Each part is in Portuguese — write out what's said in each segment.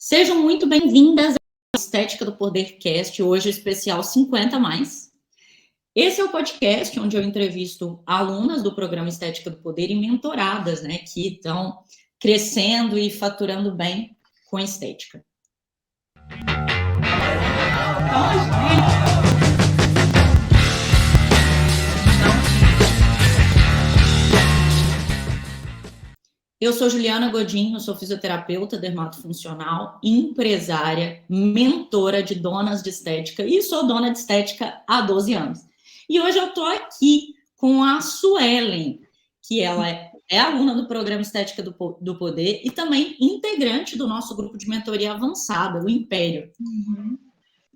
Sejam muito bem-vindas à Estética do Podercast, hoje especial 50+. Esse é o podcast onde eu entrevisto alunas do programa Estética do Poder e mentoradas, né, que estão crescendo e faturando bem com estética. Eu sou Juliana Godinho, sou fisioterapeuta dermatofuncional, empresária, mentora de donas de estética e sou dona de estética há 12 anos. E hoje eu estou aqui com a Suelen, que ela é aluna do programa Estética do Poder e também integrante do nosso grupo de mentoria avançada, o Império.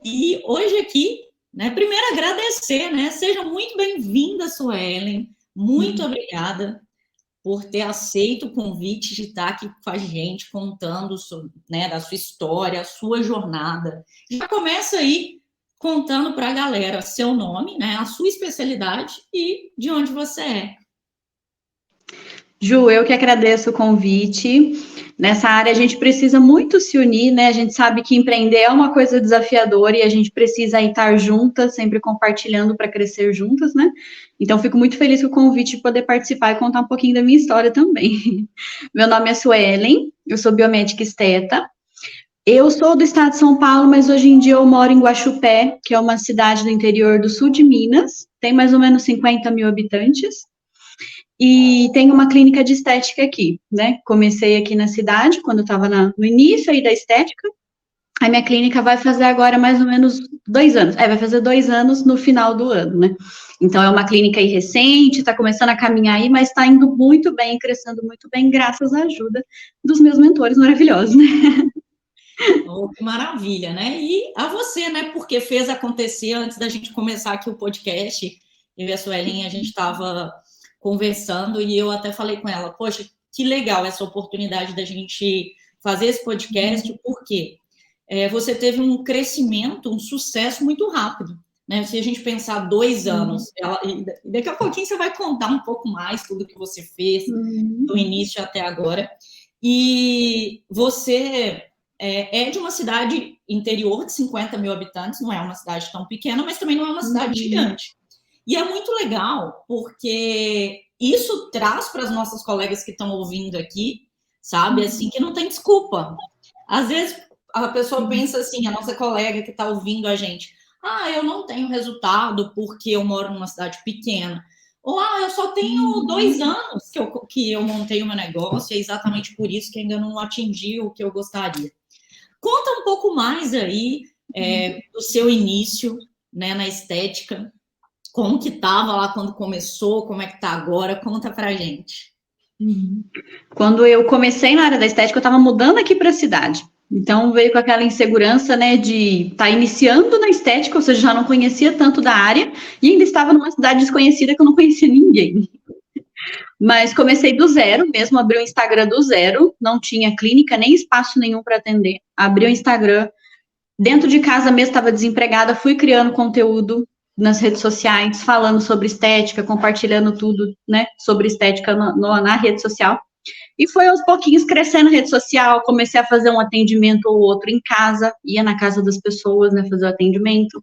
E hoje aqui, né, primeiro agradecer, né? Seja muito bem-vinda, Suelen. Muito obrigada por ter aceito o convite de estar aqui com a gente, contando, né, da sua história, a sua jornada. Já começa aí contando para a galera seu nome, né, a sua especialidade e de onde você é. Ju, eu que agradeço o convite. Nessa área a gente precisa muito se unir, né? A gente sabe que empreender é uma coisa desafiadora e a gente precisa estar juntas, sempre compartilhando para crescer juntas, né? Então, fico muito feliz com o convite de poder participar e contar um pouquinho da minha história também. Meu nome é Suelen, eu sou biomédica esteta. Eu sou do estado de São Paulo, mas hoje em dia eu moro em Guaxupé, que é uma cidade do interior do sul de Minas. Tem mais ou menos 50 mil habitantes. E tem uma clínica de estética aqui, né? Comecei aqui na cidade, quando eu estava no início aí da estética. A minha clínica vai fazer agora mais ou menos 2 anos. Vai fazer 2 anos no final do ano, né? Então, é uma clínica aí recente, está começando a caminhar aí, mas está indo muito bem, crescendo muito bem, graças à ajuda dos meus mentores maravilhosos, né? Oh, que maravilha, né? E a você, né? Porque fez acontecer antes da gente começar aqui o podcast. Eu e a Suelen, a gente estava conversando e eu até falei com ela, poxa, que legal essa oportunidade da gente fazer esse podcast, porque você teve um crescimento, um sucesso muito rápido, né? Se a gente pensar 2 anos, e daqui a pouquinho você vai contar um pouco mais tudo que você fez, do início até agora, e você é de uma cidade interior de 50 mil habitantes, não é uma cidade tão pequena, mas também não é uma cidade gigante. E é muito legal, porque isso traz para as nossas colegas que estão ouvindo aqui, sabe, assim, que não tem desculpa. Às vezes, a pessoa pensa assim, a nossa colega que está ouvindo a gente, eu não tenho resultado porque eu moro numa cidade pequena. Ou, eu só tenho 2 anos que eu montei o meu negócio, é exatamente por isso que ainda não atingi o que eu gostaria. Conta um pouco mais aí do seu início, né, na estética. Como que estava lá quando começou, como é que está agora? Conta pra gente. Quando eu comecei na área da estética, eu estava mudando aqui para a cidade. Então, veio com aquela insegurança, né, de estar iniciando na estética, ou seja, já não conhecia tanto da área, e ainda estava numa cidade desconhecida que eu não conhecia ninguém. Mas comecei do zero mesmo, abri o Instagram do zero, não tinha clínica, nem espaço nenhum para atender. Abri o Instagram, dentro de casa mesmo, estava desempregada, fui criando conteúdo nas redes sociais, falando sobre estética, compartilhando tudo, né, sobre estética na rede social. E foi aos pouquinhos crescendo a rede social, comecei a fazer um atendimento ou outro em casa, ia na casa das pessoas, né, fazer o atendimento.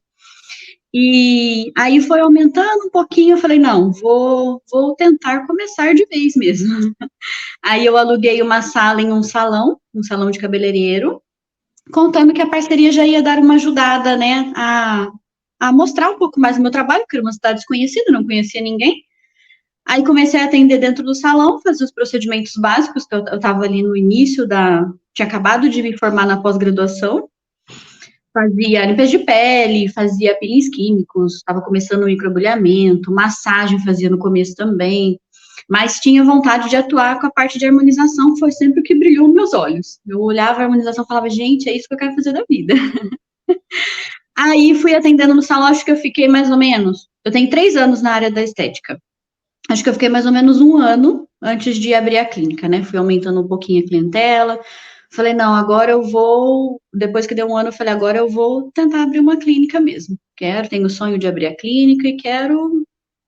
E aí foi aumentando um pouquinho, eu falei, não, vou tentar começar de vez mesmo. Aí eu aluguei uma sala em um salão de cabeleireiro, contando que a parceria já ia dar uma ajudada, né, a mostrar um pouco mais o meu trabalho, porque era uma cidade desconhecida, não conhecia ninguém. Aí comecei a atender dentro do salão, fazer os procedimentos básicos, que eu estava ali no início tinha acabado de me formar na pós-graduação, fazia limpeza de pele, fazia peelings químicos, estava começando o microagulhamento, massagem fazia no começo também, mas tinha vontade de atuar com a parte de harmonização, foi sempre o que brilhou nos meus olhos. Eu olhava a harmonização e falava, gente, é isso que eu quero fazer da vida. Aí fui atendendo no salão, acho que eu fiquei mais ou menos, eu tenho 3 anos na área da estética, acho que eu fiquei mais ou menos 1 ano antes de abrir a clínica, né, fui aumentando um pouquinho a clientela, falei, não, agora eu vou, depois que deu 1 ano, eu falei, agora eu vou tentar abrir uma clínica mesmo, tenho o sonho de abrir a clínica e quero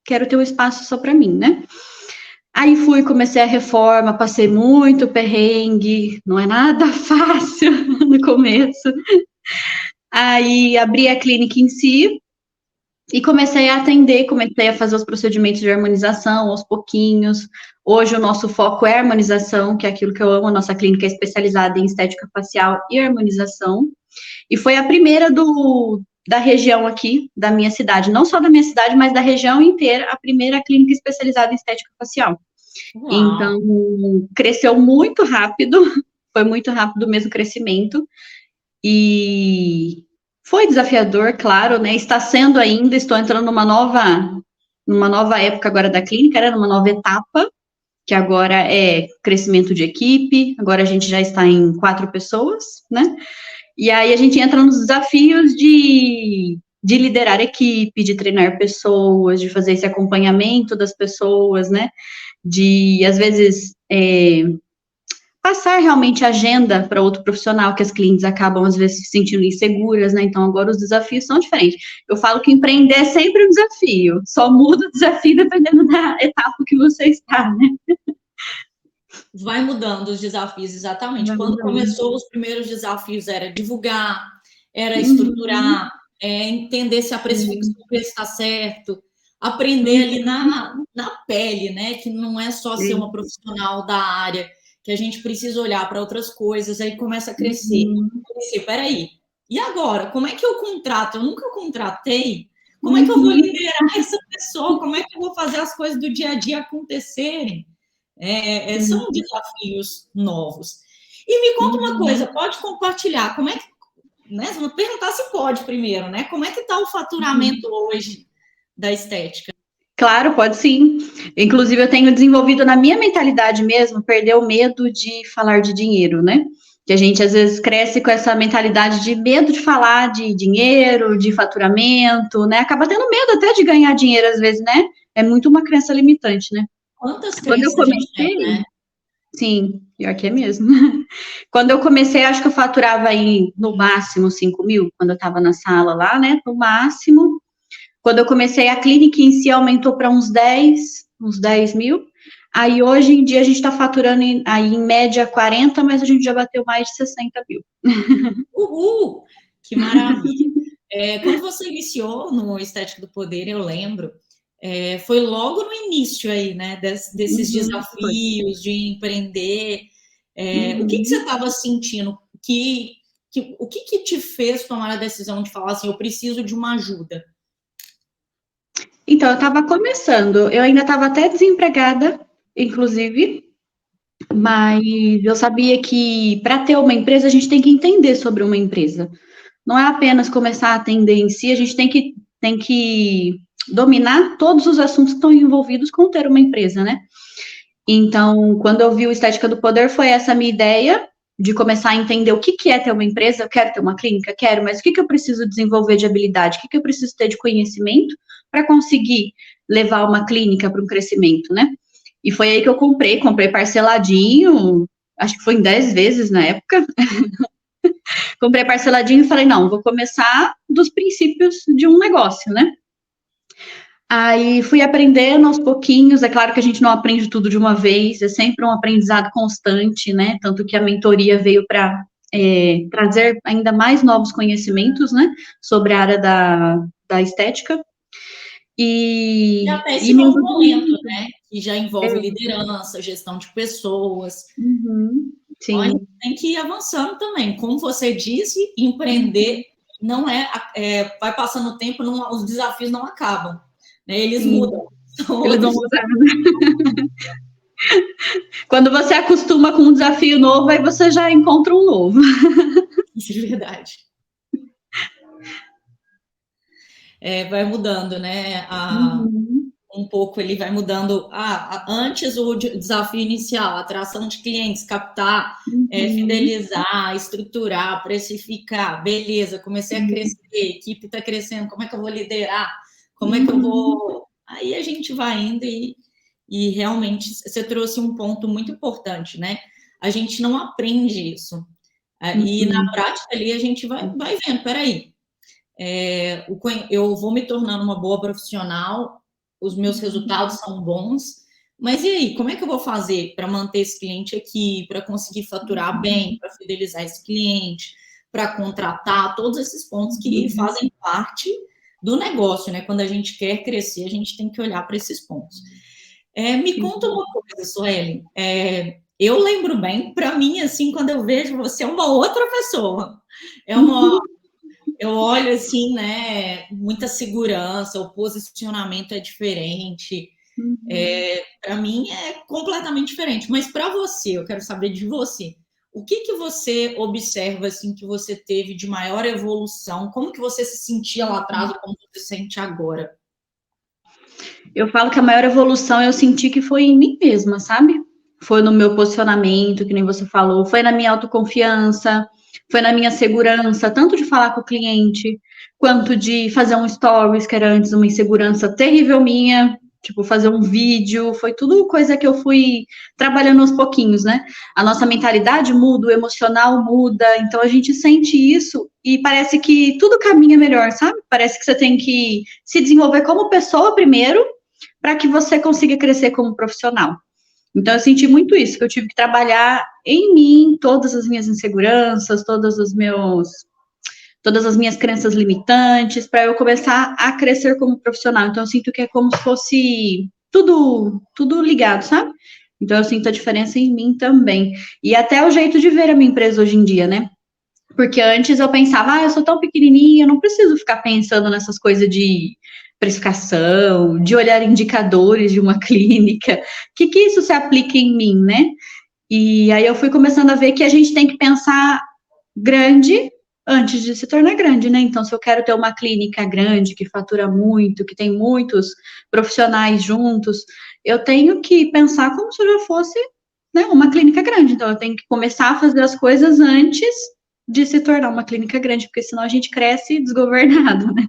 ter um espaço só para mim, né. Aí comecei a reforma, passei muito perrengue, não é nada fácil no começo. Aí abri a clínica em si e comecei a atender, comecei a fazer os procedimentos de harmonização aos pouquinhos. Hoje o nosso foco é harmonização, que é aquilo que eu amo. A nossa clínica é especializada em estética facial e harmonização. E foi a primeira da região aqui, da minha cidade. Não só da minha cidade, mas da região inteira, a primeira clínica especializada em estética facial. Uau. Então, cresceu muito rápido, foi muito rápido mesmo o crescimento. E foi desafiador, claro, né? Está sendo ainda, estou entrando numa nova época agora da clínica, era numa nova etapa, que agora é crescimento de equipe, agora a gente já está em 4 pessoas, né? E aí a gente entra nos desafios de liderar equipe, de treinar pessoas, de fazer esse acompanhamento das pessoas, né? De, às vezes, passar realmente a agenda para outro profissional, que as clientes acabam, às vezes, se sentindo inseguras, né? Então, agora os desafios são diferentes. Eu falo que empreender é sempre um desafio, só muda o desafio dependendo da etapa que você está, né? Vai mudando os desafios, exatamente. Quando começou, os primeiros desafios era divulgar, era estruturar, entender se a precificação do preço está certo, aprender ali na pele, né? Que não é só ser uma profissional da área, que a gente precisa olhar para outras coisas, aí começa a crescer. Peraí, e agora? Como é que eu contrato? Eu nunca contratei. Como é que eu vou liderar essa pessoa? Como é que eu vou fazer as coisas do dia a dia acontecerem? São desafios novos. E me conta uma coisa, pode compartilhar, como é que, né, vou perguntar se pode primeiro, né? Como é que está o faturamento hoje da estética? Claro, pode sim. Inclusive, eu tenho desenvolvido na minha mentalidade mesmo, perder o medo de falar de dinheiro, né? Que a gente, às vezes, cresce com essa mentalidade de medo de falar de dinheiro, de faturamento, né? Acaba tendo medo até de ganhar dinheiro, às vezes, né? É muito uma crença limitante, né? Quantas Quando eu crenças a gente comecei, tem, né? Sim, pior que é mesmo. Quando eu comecei, acho que eu faturava aí no máximo 5 mil, quando eu estava na sala lá, né? No máximo. Quando eu comecei, a clínica em si aumentou para uns 10 mil. Aí hoje em dia a gente está faturando aí em média 40, mas a gente já bateu mais de 60 mil. Uhul! Que maravilha! Quando você iniciou no Estética do Poder, eu lembro, foi logo no início aí, né? Desses desafios de empreender. O que você estava sentindo? O que te fez tomar a decisão de falar assim, eu preciso de uma ajuda? Então, eu estava começando, eu ainda estava até desempregada, inclusive, mas eu sabia que para ter uma empresa a gente tem que entender sobre uma empresa. Não é apenas começar a atender em si, a gente tem que dominar todos os assuntos que estão envolvidos com ter uma empresa, né? Então, quando eu vi o Estética do Poder, foi essa a minha ideia de começar a entender o que é ter uma empresa. Eu quero ter uma clínica? Quero, mas o que eu preciso desenvolver de habilidade? O que eu preciso ter de conhecimento para conseguir levar uma clínica para um crescimento, né? E foi aí que eu comprei parceladinho, acho que foi em 10 vezes na época. Comprei parceladinho e falei, não, vou começar dos princípios de um negócio, né? Aí fui aprendendo aos pouquinhos, é claro que a gente não aprende tudo de uma vez, é sempre um aprendizado constante, né? Tanto que a mentoria veio para trazer ainda mais novos conhecimentos, né? Sobre a área da estética. E até esse novo momento, né? Que já envolve liderança, gestão de pessoas. Sim. Então, a gente tem que ir avançando também. Como você disse, empreender não vai passando o tempo, os desafios não acabam. Né? Eles mudam. Eles vão mudar. Quando você acostuma com um desafio novo, aí você já encontra um novo. Isso é verdade. Vai mudando, né? Um pouco ele vai mudando. Antes o desafio inicial, atração de clientes, captar, fidelizar, estruturar, precificar, beleza, comecei a crescer, a equipe está crescendo, como é que eu vou liderar? Como é que eu vou... Aí a gente vai indo e realmente você trouxe um ponto muito importante, né? A gente não aprende isso. E na prática ali a gente vai vendo, peraí, eu vou me tornando uma boa profissional, os meus resultados são bons, mas e aí, como é que eu vou fazer para manter esse cliente aqui, para conseguir faturar bem, para fidelizar esse cliente, para contratar, todos esses pontos que fazem parte do negócio, né? Quando a gente quer crescer, a gente tem que olhar para esses pontos. Me conta uma coisa, Suelen. Eu lembro bem, para mim, assim, quando eu vejo você, é uma outra pessoa. Eu olho, assim, né, muita segurança, o posicionamento é diferente. Para mim, é completamente diferente. Mas para você, eu quero saber de você. O que você observa, assim, que você teve de maior evolução? Como que você se sentia lá atrás e como você se sente agora? Eu falo que a maior evolução eu senti que foi em mim mesma, sabe? Foi no meu posicionamento, que nem você falou, foi na minha autoconfiança, foi na minha segurança, tanto de falar com o cliente, quanto de fazer um stories, que era antes uma insegurança terrível minha, tipo, fazer um vídeo, foi tudo coisa que eu fui trabalhando aos pouquinhos, né? A nossa mentalidade muda, o emocional muda, então a gente sente isso e parece que tudo caminha melhor, sabe? Parece que você tem que se desenvolver como pessoa primeiro, para que você consiga crescer como profissional. Então, eu senti muito isso, que eu tive que trabalhar em mim todas as minhas inseguranças, todas as minhas crenças limitantes, para eu começar a crescer como profissional. Então, eu sinto que é como se fosse tudo ligado, sabe? Então, eu sinto a diferença em mim também. E até o jeito de ver a minha empresa hoje em dia, né? Porque antes eu pensava, eu sou tão pequenininha, eu não preciso ficar pensando nessas coisas de precificação, de olhar indicadores de uma clínica, que isso se aplica em mim, né? E aí eu fui começando a ver que a gente tem que pensar grande antes de se tornar grande, né? Então, se eu quero ter uma clínica grande, que fatura muito, que tem muitos profissionais juntos, eu tenho que pensar como se eu já fosse, né, uma clínica grande. Então, eu tenho que começar a fazer as coisas antes de se tornar uma clínica grande, porque senão a gente cresce desgovernado, né?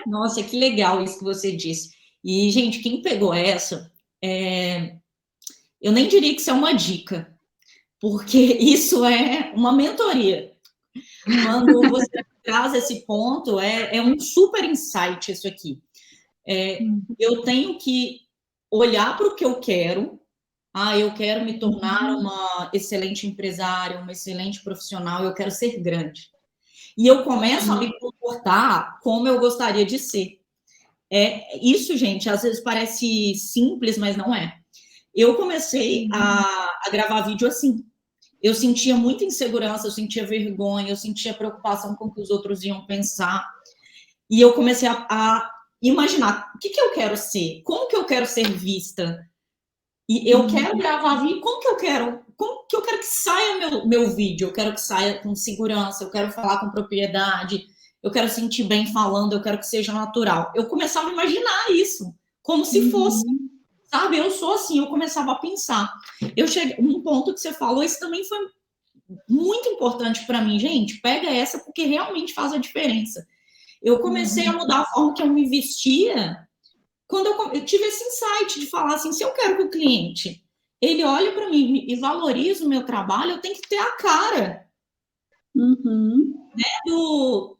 Nossa, que legal isso que você disse. E, gente, quem pegou essa, eu nem diria que isso é uma dica, porque isso é uma mentoria. Quando você traz esse ponto, é um super insight isso aqui. Eu tenho que olhar para o que eu quero. Eu quero me tornar uma excelente empresária, uma excelente profissional, eu quero ser grande. E eu começo a me comportar como eu gostaria de ser. Isso, gente, às vezes parece simples, mas não é. Eu comecei a gravar vídeo assim. Eu sentia muita insegurança, eu sentia vergonha, eu sentia preocupação com o que os outros iam pensar. E eu comecei a imaginar o que eu quero ser, como que eu quero ser vista. E eu quero gravar vídeo, como que eu quero que saia meu vídeo? Eu quero que saia com segurança, eu quero falar com propriedade, eu quero sentir bem falando, eu quero que seja natural. Eu começava a imaginar isso, como se fosse, sabe? Eu sou assim, eu começava a pensar. Um ponto que você falou, isso também foi muito importante para mim. Gente, pega essa porque realmente faz a diferença. Eu comecei a mudar a forma que eu me vestia quando eu tive esse insight de falar assim, se eu quero que o cliente ele olhe para mim e valorize o meu trabalho, eu tenho que ter a cara. Né, eu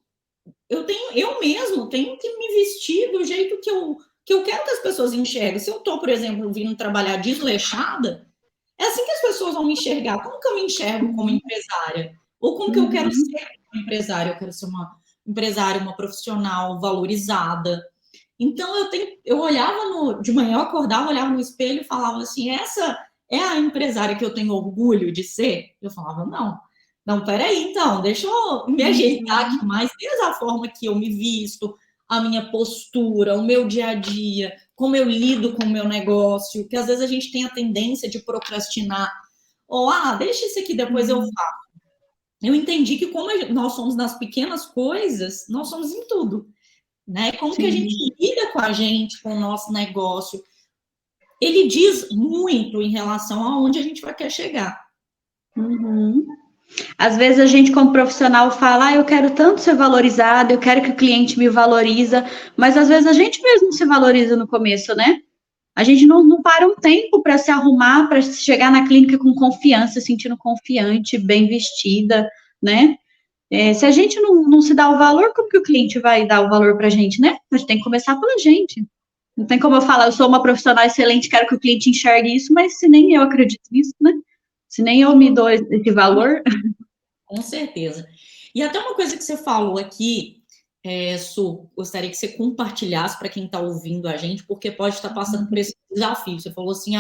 mesmo tenho que me vestir do jeito que eu quero que as pessoas enxerguem. Se eu estou, por exemplo, vindo trabalhar desleixada, é assim que as pessoas vão me enxergar. Como que eu me enxergo como empresária? Ou como que eu quero ser uma empresária? Eu quero ser uma empresária, uma profissional valorizada. Então, eu olhava de manhã, eu acordava, olhava no espelho e falava assim, essa é a empresária que eu tenho orgulho de ser? Eu falava, não, peraí, então, deixa eu me ajeitar aqui mais, desde a forma que eu me visto, a minha postura, o meu dia a dia, como eu lido com o meu negócio, que às vezes a gente tem a tendência de procrastinar, ou, deixa isso aqui, depois eu faço. Eu entendi que como nós somos nas pequenas coisas, nós somos em tudo. Né? Como que a gente lida com a gente, com o nosso negócio, ele diz muito em relação aonde a gente vai querer chegar. Às vezes a gente, como profissional, fala, eu quero tanto ser valorizado, eu quero que o cliente me valoriza, mas às vezes a gente mesmo se valoriza no começo, né? A gente não para um tempo para se arrumar, para chegar na clínica com confiança, sentindo confiante, bem vestida, né? Se a gente não se dá o valor, como que o cliente vai dar o valor para a gente, né? A gente tem que começar pela gente. Não tem como eu falar, eu sou uma profissional excelente, quero que o cliente enxergue isso, mas se nem eu acredito nisso, né? Se nem eu me dou esse valor. Com certeza. E até uma coisa que você falou aqui, Su, gostaria que você compartilhasse para quem está ouvindo a gente, porque pode estar passando por esse desafio. Você falou assim,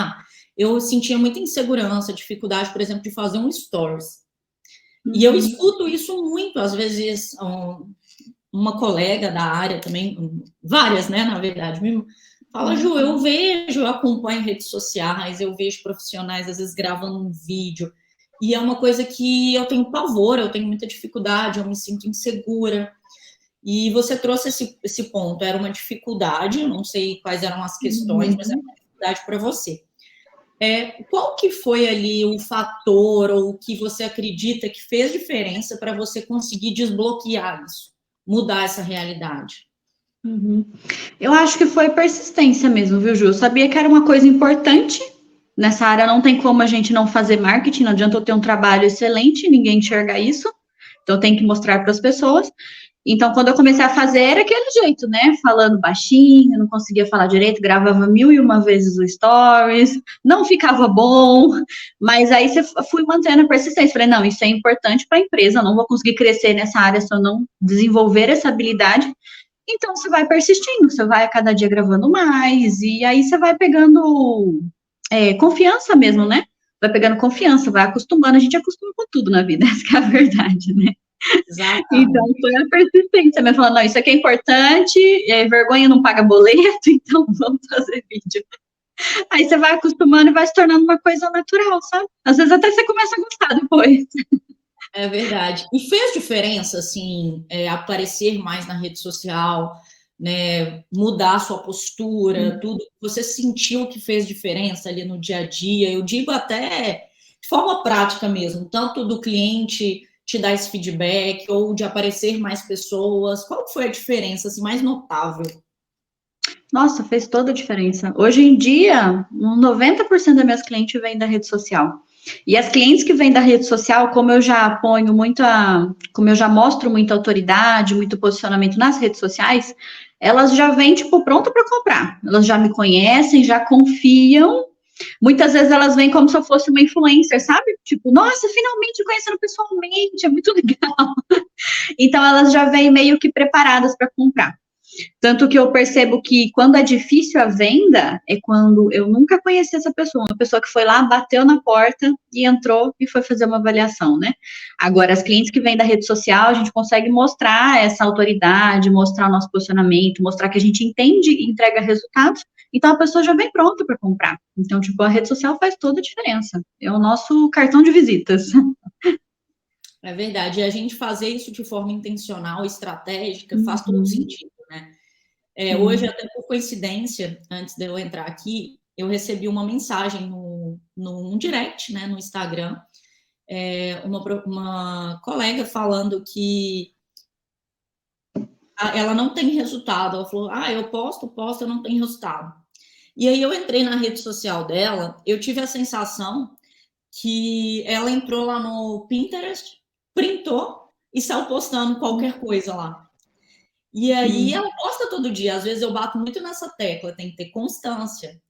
eu sentia muita insegurança, dificuldade, por exemplo, de fazer um stories. E eu escuto isso muito, às vezes, uma colega da área também, várias, né, na verdade, me fala, Ju, eu acompanho redes sociais, eu vejo profissionais, às vezes, gravando um vídeo, e é uma coisa que eu tenho pavor, eu tenho muita dificuldade, eu me sinto insegura. E você trouxe esse ponto, era uma dificuldade, eu não sei quais eram as questões, mas era uma dificuldade para você. Qual que foi ali o fator ou o que você acredita que fez diferença para você conseguir desbloquear isso, mudar essa realidade? Eu acho que foi persistência mesmo, viu, Ju? Eu sabia que era uma coisa importante. Nessa área não tem como a gente não fazer marketing, não adianta eu ter um trabalho excelente e ninguém enxergar isso. Então, eu tenho que mostrar para as pessoas. Então, quando eu comecei a fazer, era aquele jeito, né? Falando baixinho, não conseguia falar direito, gravava 1001 vezes o stories, não ficava bom, mas aí fui mantendo a persistência. Falei, não, isso é importante para a empresa, eu não vou conseguir crescer nessa área se eu não desenvolver essa habilidade. Então, você vai persistindo, você vai a cada dia gravando mais, e aí você vai pegando confiança mesmo, né? Vai pegando confiança, vai acostumando, a gente acostuma com tudo na vida, essa que é a verdade, né? Exatamente. Então, foi a persistência, mesmo falando, não, isso aqui é importante, vergonha não paga boleto, então vamos fazer vídeo. Aí você vai acostumando e vai se tornando uma coisa natural, sabe? Às vezes até você começa a gostar depois. É verdade. E fez diferença, assim, aparecer mais na rede social, né, mudar a sua postura, tudo? Você sentiu que fez diferença ali no dia a dia? Eu digo até de forma prática mesmo, tanto do cliente te dar esse feedback ou de aparecer mais pessoas. Qual foi a diferença assim, mais notável? Nossa, fez toda a diferença. Hoje em dia, 90% das minhas clientes vêm da rede social. E as clientes que vêm da rede social, como eu já ponho como eu já mostro muita autoridade, muito posicionamento nas redes sociais, elas já vêm, tipo, pronto para comprar. Elas já me conhecem, já confiam. Muitas vezes elas vêm como se eu fosse uma influencer, sabe? Tipo, nossa, finalmente conhecendo pessoalmente, é muito legal. Então elas já vêm meio que preparadas para comprar. Tanto que eu percebo que quando é difícil a venda, é quando eu nunca conheci essa pessoa. Uma pessoa que foi lá, bateu na porta e entrou e foi fazer uma avaliação, né? Agora, as clientes que vêm da rede social, a gente consegue mostrar essa autoridade, mostrar o nosso posicionamento, mostrar que a gente entende e entrega resultados. Então, a pessoa já vem pronta para comprar. Então, tipo, a rede social faz toda a diferença. É o nosso cartão de visitas. É verdade. E a gente fazer isso de forma intencional, estratégica, faz todo sentido, né? Hoje, até por coincidência, antes de eu entrar aqui, eu recebi uma mensagem no direct, né, no Instagram, uma colega falando que ela não tem resultado. Ela falou, eu posto, eu não tenho resultado. E aí eu entrei na rede social dela, eu tive a sensação que ela entrou lá no Pinterest, printou e saiu postando qualquer coisa lá. E aí ela posta todo dia. Às vezes eu bato muito nessa tecla, tem que ter constância.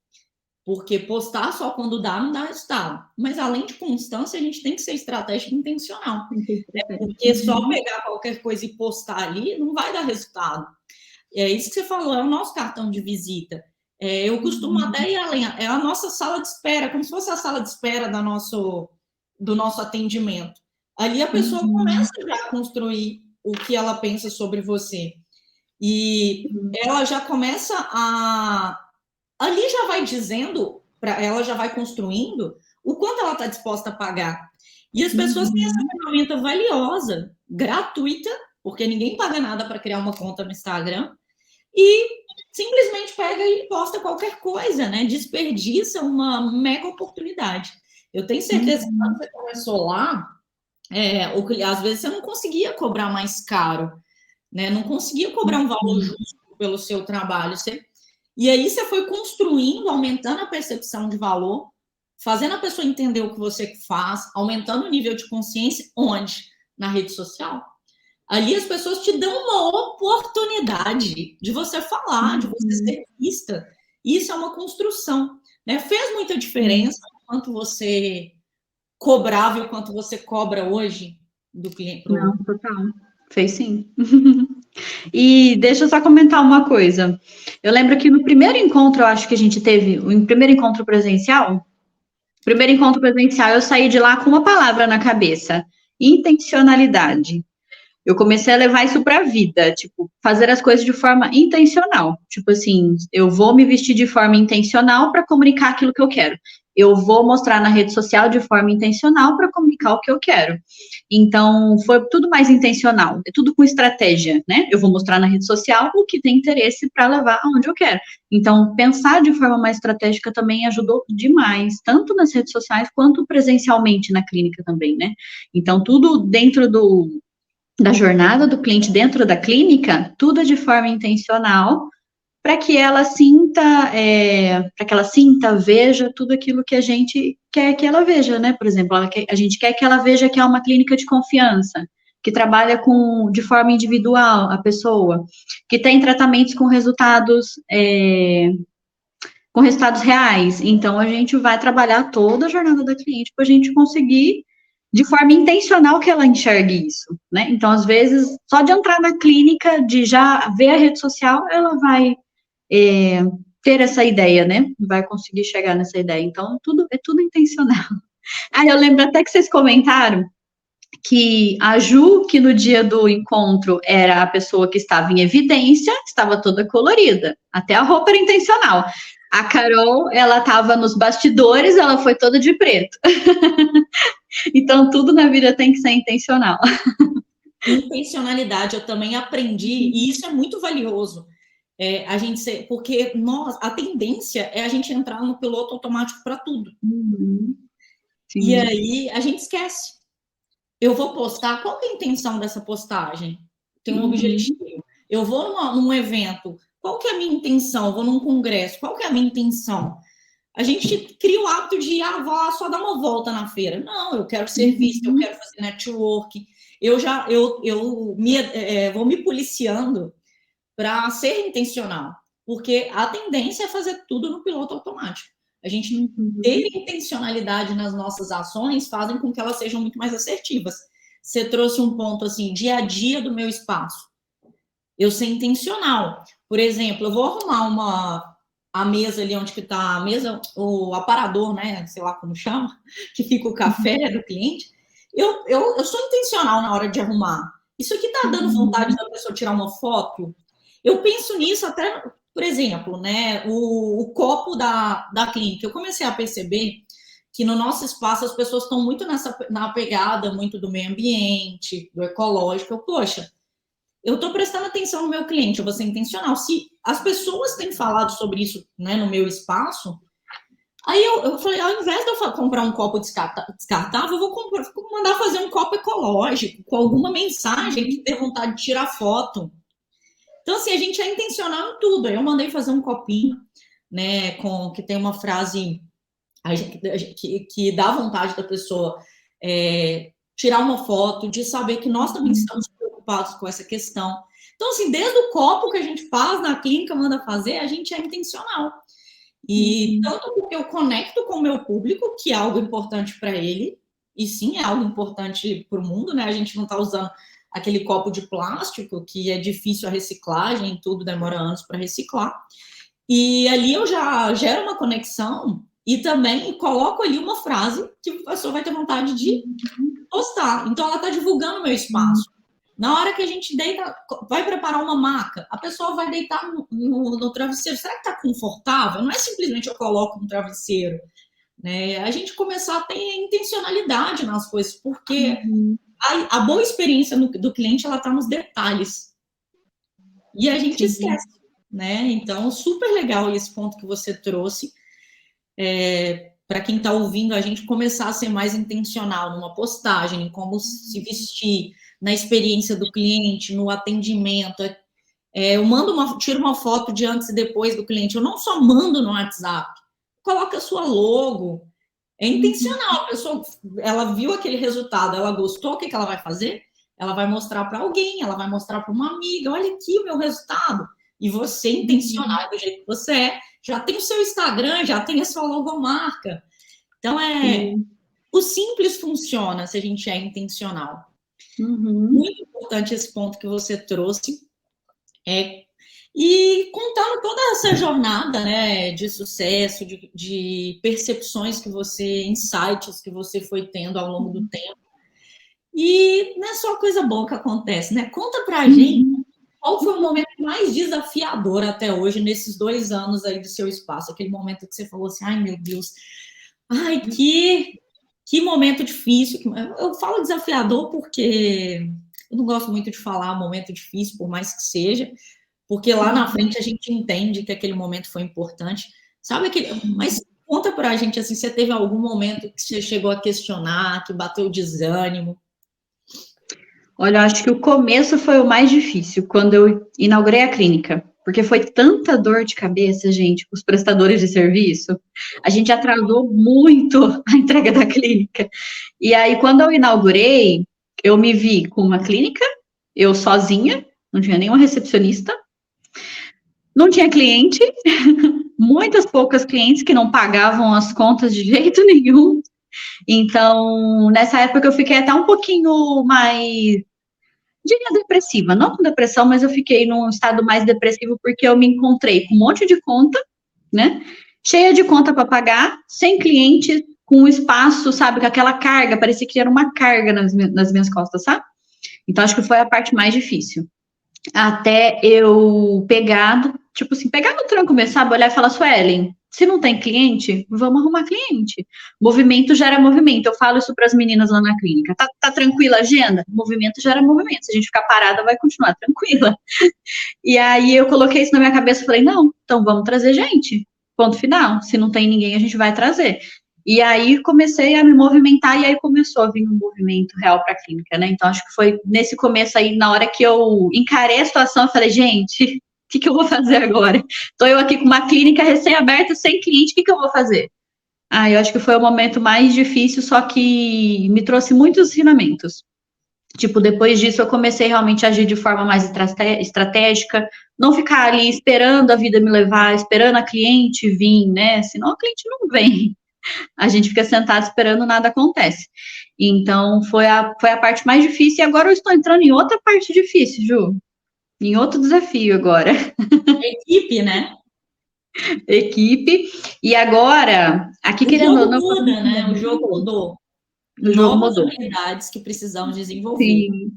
Porque postar só quando dá, não dá resultado. Mas além de constância, a gente tem que ser estratégico e intencional. Porque só pegar qualquer coisa e postar ali não vai dar resultado. É isso que você falou, é o nosso cartão de visita. Eu costumo até ir além, é a nossa sala de espera, como se fosse a sala de espera do nosso atendimento. Ali a pessoa começa já a construir o que ela pensa sobre você. E ela já começa a... Ali já vai dizendo, ela já vai construindo o quanto ela está disposta a pagar. E as pessoas têm essa ferramenta valiosa, gratuita, porque ninguém paga nada para criar uma conta no Instagram, e simplesmente pega e posta qualquer coisa, né? Desperdiça uma mega oportunidade. Eu tenho certeza que quando você começou lá, às vezes você não conseguia cobrar mais caro, né? Não conseguia cobrar um valor justo pelo seu trabalho. E aí você foi construindo, aumentando a percepção de valor, fazendo a pessoa entender o que você faz, aumentando o nível de consciência, onde? Na rede social. Ali as pessoas te dão uma oportunidade de você falar, de você ser vista. Isso é uma construção, né? Fez muita diferença o quanto você cobrava e o quanto você cobra hoje? do cliente. Não, total. Fez sim. E deixa eu só comentar uma coisa. Eu lembro que no primeiro encontro, eu acho que a gente teve, o primeiro encontro presencial, eu saí de lá com uma palavra na cabeça: intencionalidade. Eu comecei a levar isso para a vida, tipo, fazer as coisas de forma intencional. Tipo assim, eu vou me vestir de forma intencional para comunicar aquilo que eu quero. Eu vou mostrar na rede social de forma intencional para comunicar o que eu quero. Então, foi tudo mais intencional, é tudo com estratégia, né? Eu vou mostrar na rede social o que tem interesse para levar aonde eu quero. Então, pensar de forma mais estratégica também ajudou demais, tanto nas redes sociais quanto presencialmente na clínica também, né? Então, tudo dentro da jornada do cliente dentro da clínica, tudo de forma intencional, para que ela sinta, veja tudo aquilo que a gente quer que ela veja, né? Por exemplo, a gente quer que ela veja que é uma clínica de confiança, que trabalha de forma individual a pessoa, que tem tratamentos com resultados reais. Então, a gente vai trabalhar toda a jornada da cliente para a gente conseguir, de forma intencional, que ela enxergue isso, né? Então, às vezes, só de entrar na clínica, de já ver a rede social, ela vai ter essa ideia, né? Vai conseguir chegar nessa ideia. Então, é tudo intencional. Ah, eu lembro até que vocês comentaram que a Ju, que no dia do encontro era a pessoa que estava em evidência, estava toda colorida. Até a roupa era intencional. A Carol, ela estava nos bastidores, ela foi toda de preto. Então, tudo na vida tem que ser intencional. Intencionalidade, eu também aprendi, e isso é muito valioso. Porque a tendência é a gente entrar no piloto automático para tudo. E aí a gente esquece. Eu vou postar, qual que é a intenção dessa postagem? Tem um objetivo. Eu vou num evento, qual que é a minha intenção? Eu vou num congresso, qual que é a minha intenção? A gente cria o hábito de, vou lá só dar uma volta na feira. Não, eu quero ser vista, eu quero fazer network. Vou me policiando para ser intencional, porque a tendência é fazer tudo no piloto automático. A gente ter intencionalidade nas nossas ações fazem com que elas sejam muito mais assertivas. Você trouxe um ponto assim, dia a dia do meu espaço. Eu ser intencional. Por exemplo, eu vou arrumar a mesa ali onde que está a mesa, o aparador, né? Sei lá como chama, que fica o café do cliente. Eu sou intencional na hora de arrumar. Isso aqui está dando vontade da pessoa tirar uma foto. Eu penso nisso até, por exemplo, né? O copo da clínica. Eu comecei a perceber que no nosso espaço as pessoas estão muito na pegada, muito do meio ambiente, do ecológico. Poxa, eu estou prestando atenção no meu cliente, eu vou ser intencional. Se as pessoas têm falado sobre isso, né, no meu espaço, aí eu falei, ao invés de eu comprar um copo descartável, eu vou mandar fazer um copo ecológico, com alguma mensagem que dê vontade de tirar foto. Então, assim, a gente é intencional em tudo. Aí eu mandei fazer um copinho, né, que tem uma frase que dá vontade da pessoa tirar uma foto, de saber que nós também estamos preocupados com essa questão. Então, assim, desde o copo que a gente faz na clínica, manda fazer, a gente é intencional. E tanto porque eu conecto com o meu público, que é algo importante para ele, e sim, é algo importante para o mundo, né? A gente não está usando aquele copo de plástico, que é difícil a reciclagem, tudo demora anos para reciclar. E ali eu já gero uma conexão e também coloco ali uma frase que a pessoa vai ter vontade de postar. Então, ela está divulgando o meu espaço. Na hora que a gente vai preparar uma maca, a pessoa vai deitar no travesseiro. Será que está confortável? Não é simplesmente eu coloco um travesseiro. Né? A gente começar a ter intencionalidade nas coisas, porque a boa experiência do cliente ela está nos detalhes. E a gente esquece. Né? Então, super legal esse ponto que você trouxe. Para quem está ouvindo, a gente começar a ser mais intencional numa postagem, em como se vestir, na experiência do cliente, no atendimento. Eu tiro uma foto de antes e depois do cliente. Eu não só mando no WhatsApp, coloca a sua logo. É intencional. A pessoa, ela viu aquele resultado, ela gostou, o que ela vai fazer? Ela vai mostrar para alguém, ela vai mostrar para uma amiga, olha aqui o meu resultado. E você, intencional do jeito que você já tem o seu Instagram, já tem a sua logomarca. Então, o simples funciona se a gente é intencional. Muito importante esse ponto que você trouxe. E contando toda essa jornada, né, de sucesso, de percepções que você, insights que você foi tendo ao longo do tempo. E não é só coisa boa que acontece, né? Conta pra gente qual foi o momento mais desafiador até hoje, nesses 2 anos aí do seu espaço, aquele momento que você falou assim, ai meu Deus, ai, que momento difícil. Eu falo desafiador porque eu não gosto muito de falar momento difícil, por mais que seja, porque lá na frente a gente entende que aquele momento foi importante. Sabe aquele... Mas conta pra gente, assim, você teve algum momento que você chegou a questionar, que bateu desânimo? Olha, eu acho que o começo foi o mais difícil, quando eu inaugurei a clínica. Porque foi tanta dor de cabeça, gente, com os prestadores de serviço. A gente atrasou muito a entrega da clínica. E aí, quando eu inaugurei, eu me vi com uma clínica, eu sozinha, não tinha nenhuma recepcionista, não tinha cliente, muitas poucas clientes que não pagavam as contas de jeito nenhum. Então, nessa época eu fiquei até um pouquinho mais, diria, depressiva, não com depressão, mas eu fiquei num estado mais depressivo porque eu me encontrei com um monte de conta, né? Cheia de conta para pagar, sem cliente, com um espaço, sabe, com aquela carga, parecia que era uma carga nas minhas costas, sabe? Então, acho que foi a parte mais difícil. Até eu pegar, tipo assim, pegar no tranco mesmo, sabe? Olhar e falar, Suelen, se não tem cliente, vamos arrumar cliente. Movimento gera movimento. Eu falo isso para as meninas lá na clínica. Tá tranquila a agenda? Movimento gera movimento. Se a gente ficar parada, vai continuar tranquila. E aí eu coloquei isso na minha cabeça e falei, não, então vamos trazer gente. Ponto final. Se não tem ninguém, a gente vai trazer. E aí comecei a me movimentar e aí começou a vir um movimento real para a clínica, né? Então acho que foi nesse começo aí, na hora que eu encarei a situação, eu falei, gente, o que eu vou fazer agora? Estou eu aqui com uma clínica recém-aberta, sem cliente, o que eu vou fazer? Ah, eu acho que foi o momento mais difícil, só que me trouxe muitos ensinamentos. Tipo, depois disso eu comecei realmente a agir de forma mais estratégica, não ficar ali esperando a vida me levar, esperando a cliente vir, né? Senão a cliente não vem. A gente fica sentado esperando, nada acontece. Então, foi a parte mais difícil. E agora eu estou entrando em outra parte difícil, Ju. Em outro desafio agora. Equipe, né? Equipe. E agora, aqui O querendo ou jogo não... muda, né? O jogo mudou. O jogo Novas mudou. habilidades que precisamos desenvolver. Sim.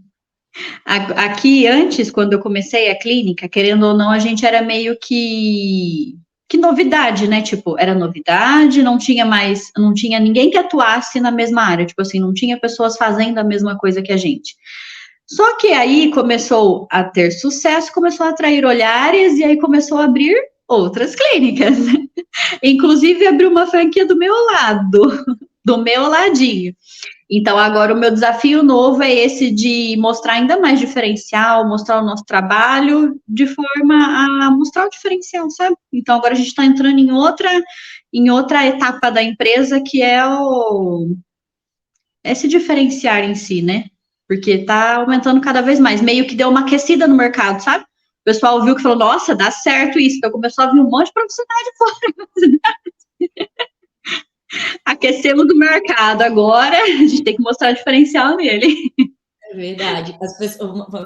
Aqui, antes, quando eu comecei a clínica, querendo ou não, a gente era meio que novidade, né? Tipo, era novidade, não tinha ninguém que atuasse na mesma área, tipo assim, não tinha pessoas fazendo a mesma coisa que a gente. Só que aí começou a ter sucesso, começou a atrair olhares e aí começou a abrir outras clínicas. Inclusive abriu uma franquia do meu lado, do meu ladinho. Então, agora o meu desafio novo é esse de mostrar ainda mais diferencial, mostrar o nosso trabalho de forma a mostrar o diferencial, sabe? Então, agora a gente está entrando em outra etapa da empresa, que é se diferenciar em si, né? Porque está aumentando cada vez mais. Meio que deu uma aquecida no mercado, sabe? O pessoal viu que falou, nossa, dá certo isso. Então, começou a vir um monte de profissional de fora. Aquecemos o mercado agora, a gente tem que mostrar diferencial nele. É verdade.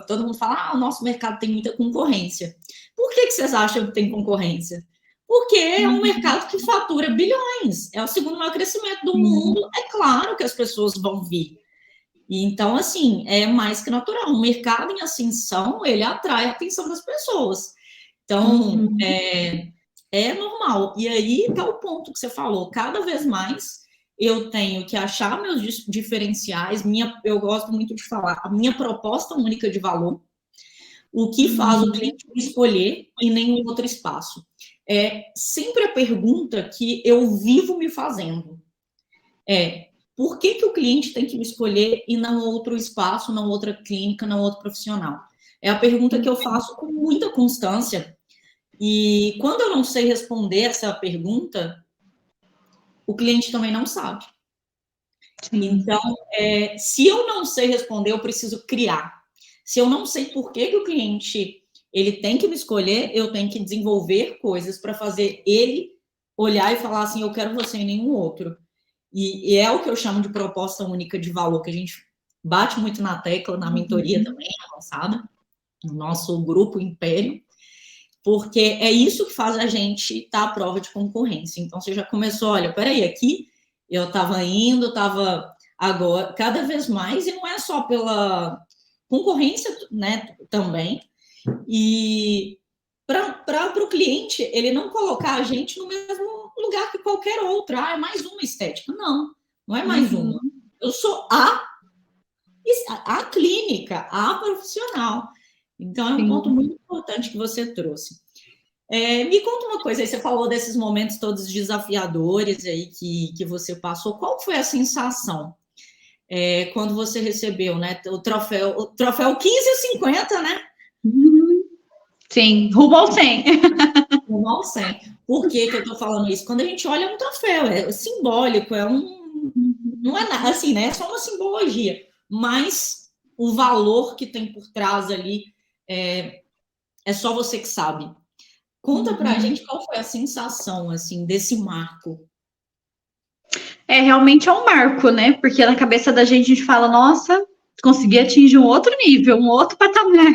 Todo mundo fala, o nosso mercado tem muita concorrência. Por que vocês acham que tem concorrência? Porque é um mercado que fatura bilhões. É o segundo maior crescimento do mundo. É claro que as pessoas vão vir. E então, assim, é mais que natural. Um mercado em ascensão, ele atrai a atenção das pessoas. Então, é normal. E aí está o ponto que você falou. Cada vez mais eu tenho que achar meus diferenciais. Eu gosto muito de falar a minha proposta única de valor. O que faz o cliente escolher em nenhum outro espaço. É sempre a pergunta que eu vivo me fazendo. Por que o cliente tem que me escolher e não outro espaço, não outra clínica, não outro profissional? É a pergunta que eu faço com muita constância. E quando eu não sei responder essa pergunta, o cliente também não sabe. Então, se eu não sei responder, eu preciso criar. Se eu não sei por que o cliente ele tem que me escolher, eu tenho que desenvolver coisas para fazer ele olhar e falar assim, eu quero você e nenhum outro. E é o que eu chamo de proposta única de valor, que a gente bate muito na tecla, na mentoria também, avançada, no nosso grupo Império, porque é isso que faz a gente estar à prova de concorrência. Então, você já começou, olha, peraí, aqui eu estava indo, estava agora, cada vez mais, e não é só pela concorrência, né, também, e para o cliente, ele não colocar a gente no mesmo lugar que qualquer outro, é mais uma estética. Não é mais uma. Eu sou a clínica, a profissional. Então, é um ponto muito importante que você trouxe. Me conta uma coisa, aí você falou desses momentos todos desafiadores aí que você passou. Qual foi a sensação quando você recebeu, né, o troféu 15,50, né? Sim, rumo ao 100. Rumo ao 100. Por que eu estou falando isso? Quando a gente olha um troféu, é simbólico, não é nada assim, né? É só uma simbologia. Mas o valor que tem por trás ali é só você que sabe. Conta pra gente qual foi a sensação, assim, desse marco. Realmente é um marco, né? Porque na cabeça da gente a gente fala, nossa, consegui atingir um outro nível, um outro patamar.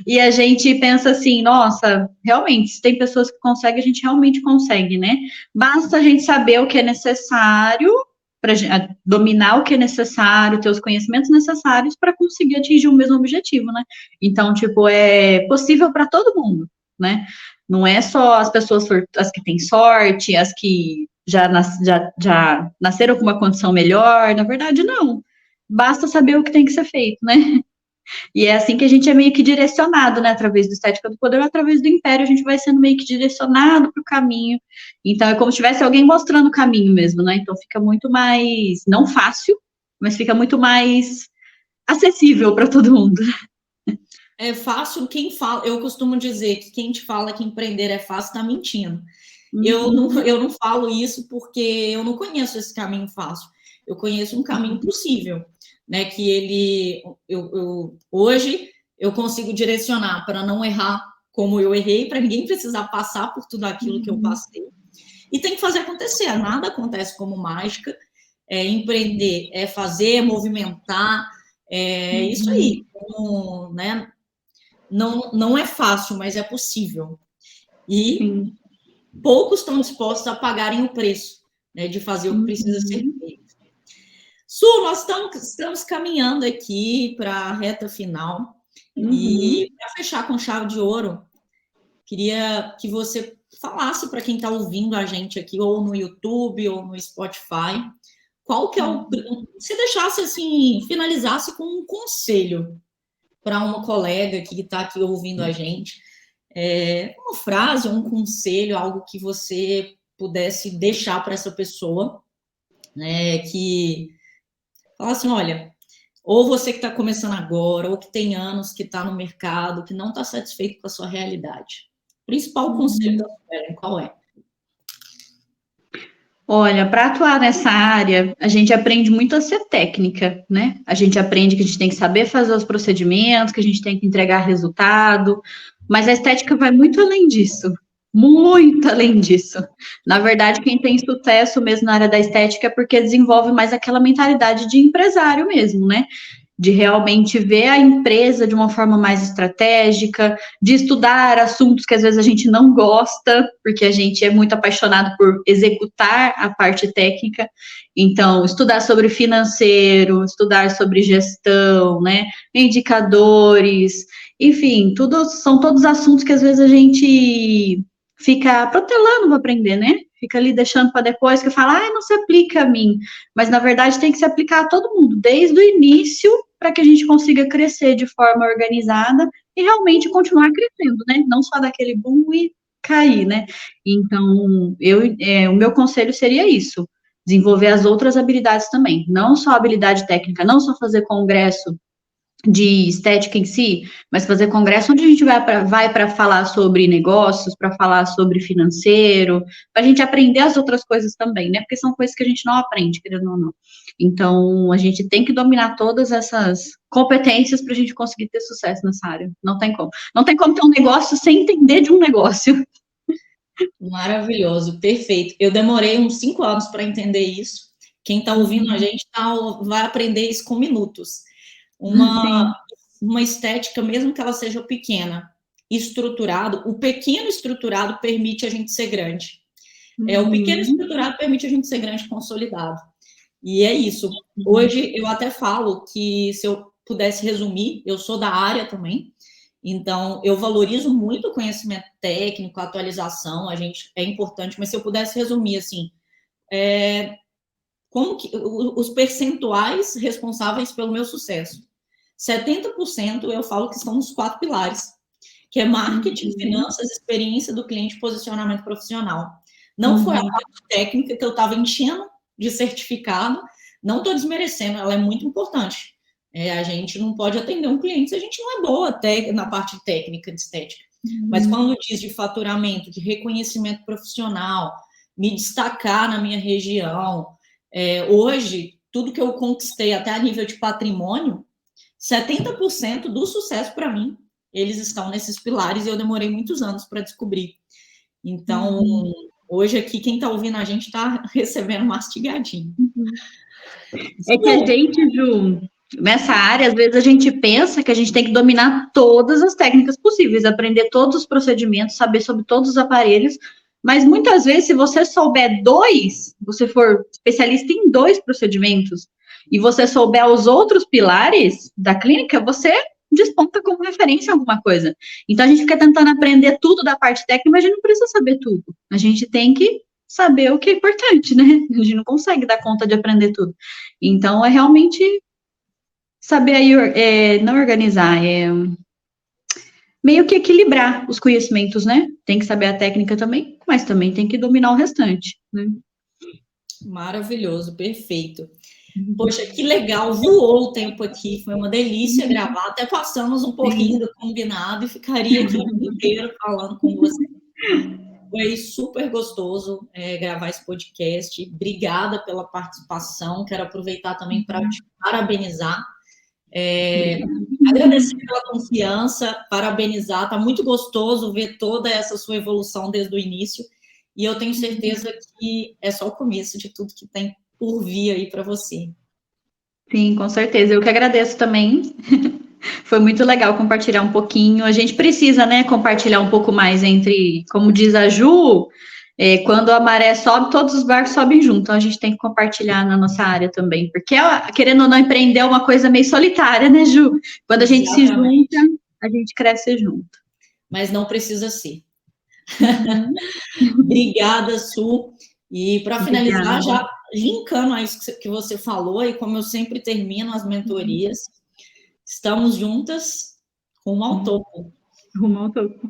E a gente pensa assim, nossa, realmente, se tem pessoas que conseguem, a gente realmente consegue, né? Basta a gente saber o que é necessário, para dominar o que é necessário, ter os conhecimentos necessários para conseguir atingir o mesmo objetivo, né? Então, tipo, é possível para todo mundo, né? Não é só as pessoas, as que têm sorte, as que já nasceram com uma condição melhor, na verdade, não. Basta saber o que tem que ser feito, né? E é assim que a gente é meio que direcionado, né? Através do Estética do Poder, através do Império, a gente vai sendo meio que direcionado para o caminho. Então, é como se tivesse alguém mostrando o caminho mesmo, né? Então, fica muito mais, não fácil, mas fica muito mais acessível para todo mundo. É fácil quem fala. Eu costumo dizer que quem te fala que empreender é fácil está mentindo. Eu não falo isso porque eu não conheço esse caminho fácil. Eu conheço um caminho possível, né? Que hoje eu consigo direcionar para não errar como eu errei, para ninguém precisar passar por tudo aquilo que eu passei. E tem que fazer acontecer. Nada acontece como mágica. Empreender é fazer, é movimentar, isso aí. Né? Não é fácil, mas é possível. E poucos estão dispostos a pagarem o preço, né, de fazer o que precisa ser feito. Su, nós estamos caminhando aqui para a reta final. E para fechar com chave de ouro, queria que você falasse para quem está ouvindo a gente aqui, ou no YouTube, ou no Spotify, qual que é se deixasse assim, finalizasse com um conselho para uma colega que está aqui ouvindo a gente, uma frase, um conselho, algo que você pudesse deixar para essa pessoa, né, que fala assim, olha, ou você que está começando agora, ou que tem anos que está no mercado, que não está satisfeito com a sua realidade. O principal conselho da Suelen, qual é? Olha, para atuar nessa área, a gente aprende muito a ser técnica, né? A gente aprende que a gente tem que saber fazer os procedimentos, que a gente tem que entregar resultado, mas a estética vai muito além disso. Muito além disso. Na verdade, quem tem sucesso mesmo na área da estética é porque desenvolve mais aquela mentalidade de empresário mesmo, né? De realmente ver a empresa de uma forma mais estratégica, de estudar assuntos que às vezes a gente não gosta, porque a gente é muito apaixonado por executar a parte técnica. Então, estudar sobre financeiro, estudar sobre gestão, né? Indicadores, enfim, são todos assuntos que às vezes a gente fica protelando para aprender, né? Fica ali deixando para depois, que fala, não se aplica a mim. Mas, na verdade, tem que se aplicar a todo mundo, desde o início, para que a gente consiga crescer de forma organizada e realmente continuar crescendo, né? Não só daquele boom e cair, né? Então, o meu conselho seria isso, desenvolver as outras habilidades também, não só a habilidade técnica, não só fazer congresso de estética em si, mas fazer congresso onde a gente vai para falar sobre negócios, para falar sobre financeiro, para a gente aprender as outras coisas também, né? Porque são coisas que a gente não aprende, querendo ou não. Então, a gente tem que dominar todas essas competências para a gente conseguir ter sucesso nessa área. Não tem como. Não tem como ter um negócio sem entender de um negócio. Maravilhoso, perfeito. Eu demorei uns 5 anos para entender isso. quem está ouvindo a gente vai aprender isso com minutos. Uma estética, mesmo que ela seja pequena, estruturado, o pequeno estruturado permite a gente ser grande. O pequeno estruturado permite a gente ser grande consolidado. E é isso. Hoje eu até falo que, se eu pudesse resumir, eu sou da área também, então eu valorizo muito o conhecimento técnico, a atualização, é importante, mas se eu pudesse resumir assim, como que os percentuais responsáveis pelo meu sucesso? 70% eu falo que são os 4 pilares, que é marketing, finanças, experiência do cliente, posicionamento profissional. Não foi a parte técnica que eu estava enchendo de certificado, não estou desmerecendo, ela é muito importante. A gente não pode atender um cliente se a gente não é boa na parte técnica de estética. Mas quando diz de faturamento, de reconhecimento profissional, me destacar na minha região, hoje, tudo que eu conquistei até a nível de patrimônio, 70% do sucesso para mim, eles estão nesses pilares e eu demorei muitos anos para descobrir. Então, hoje aqui, quem está ouvindo a gente está recebendo mastigadinho. É que a gente, Ju, nessa área, às vezes a gente pensa que a gente tem que dominar todas as técnicas possíveis, aprender todos os procedimentos, saber sobre todos os aparelhos, mas muitas vezes, se você souber 2, você for especialista em 2 procedimentos, e você souber os outros pilares da clínica, você desponta como referência em alguma coisa. Então, a gente fica tentando aprender tudo da parte técnica, mas a gente não precisa saber tudo. A gente tem que saber o que é importante, né? A gente não consegue dar conta de aprender tudo. Então, é realmente saber aí, não organizar, meio que equilibrar os conhecimentos, né? Tem que saber a técnica também, mas também tem que dominar o restante, né? Maravilhoso, perfeito. Poxa, que legal, voou o tempo aqui, foi uma delícia gravar, até passamos um pouquinho do combinado e ficaria aqui o dia inteiro falando com você. Foi super gostoso gravar esse podcast, obrigada pela participação, quero aproveitar também para te parabenizar, agradecer pela confiança, parabenizar, está muito gostoso ver toda essa sua evolução desde o início, e eu tenho certeza que é só o começo de tudo que tem por vir aí para você. Sim, com certeza. Eu que agradeço também. Foi muito legal compartilhar um pouquinho. A gente precisa, né, compartilhar um pouco mais entre, como diz a Ju, quando a maré sobe, todos os barcos sobem junto. Então, a gente tem que compartilhar na nossa área também. Porque, querendo ou não, empreender é uma coisa meio solitária, né, Ju? Quando a gente se junta, a gente cresce junto. Mas não precisa ser. Obrigada, Su. E para finalizar, já linkando a isso que você falou, e como eu sempre termino as mentorias, estamos juntas rumo ao topo. Rumo ao topo.